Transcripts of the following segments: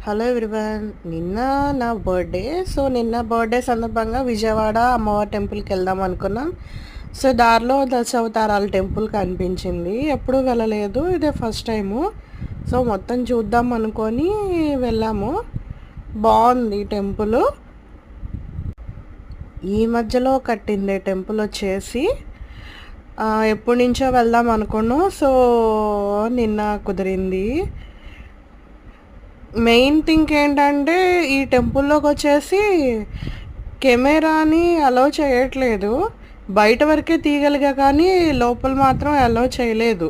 Hello everyone. నిన్న నా birthday. So నిన్న బర్త్డే సందర్భంగా విజయవాడ అమ్మవారి టెంపుల్కి వెళ్దాం అనుకున్నాం. సో దారిలో దశావతారాల టెంపుల్ కనిపించింది. ఎప్పుడూ వెళ్ళలేదు, ఇదే ఫస్ట్ టైము. సో మొత్తం చూద్దాం అనుకొని వెళ్ళాము. బాగుంది టెంపుల్. ఈ మధ్యలో కట్టింది టెంపుల్ వచ్చేసి. ఎప్పటి నుంచో వెళ్దాం అనుకున్నాం. సో నిన్న కుదిరింది. మెయిన్ థింగ్ ఏంటంటే ఈ టెంపుల్లోకి వచ్చేసి కెమెరాని అలో చేయట్లేదు. బయట వరకే తీయగలిగా కానీ లోపల మాత్రం అలో చేయలేదు.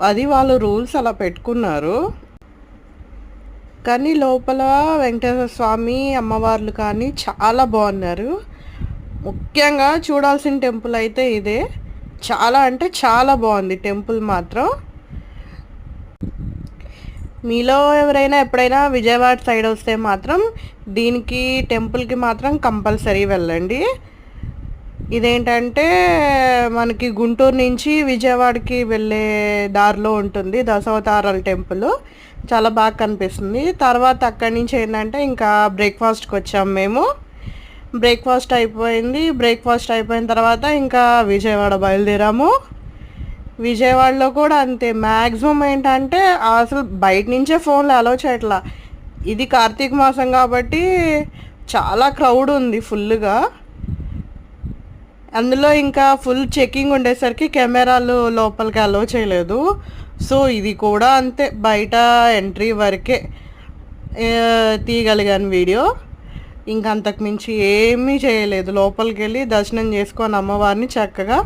అది వాళ్ళు రూల్స్ అలా పెట్టుకున్నారు. కానీ లోపల వెంకటేశ్వర స్వామి అమ్మవార్లు కానీ చాలా బాగున్నారు. ముఖ్యంగా చూడాల్సిన టెంపుల్ అయితే ఇదే. చాలా అంటే చాలా బాగుంది టెంపుల్ మాత్రం. మీలో ఎవరైనా ఎప్పుడైనా విజయవాడ సైడ్ వస్తే మాత్రం దీనికి టెంపుల్కి మాత్రం కంపల్సరీ వెళ్ళండి. ఇదేంటంటే మనకి గుంటూరు నుంచి విజయవాడకి వెళ్ళే దారిలో ఉంటుంది దశావతారాల టెంపుల్. చాలా బాగా కనిపిస్తుంది. తర్వాత అక్కడి నుంచి ఏంటంటే ఇంకా బ్రేక్ఫాస్ట్కి వచ్చాము మేము. బ్రేక్ఫాస్ట్ అయిపోయిన తర్వాత ఇంకా విజయవాడ బయలుదేరాము. విజయవాడలో కూడా అంతే. మ్యాక్సిమం ఏంటంటే అసలు బయట నుంచే ఫోన్లు అలో చేయట్లా. ఇది కార్తీక మాసం కాబట్టి చాలా క్రౌడ్ ఉంది ఫుల్గా. అందులో ఇంకా ఫుల్ చెకింగ్ ఉండేసరికి కెమెరాలు లోపలికి అలో చేయలేదు. సో ఇది కూడా అంతే, బయట ఎంట్రీ వరకే తీయగలిగాను వీడియో. ఇంకా అంతకుమించి ఏమీ చేయలేదు. లోపలికి వెళ్ళి దర్శనం చేసుకొని అమ్మవారిని చక్కగా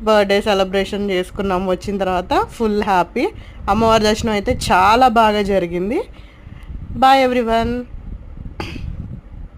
బర్త్డే సెలబ్రేషన్ చేసుకున్నాము. వచ్చిన తర్వాత ఫుల్ హ్యాపీ. అమ్మవారి దర్శనం అయితే చాలా బాగా జరిగింది. Bye everyone.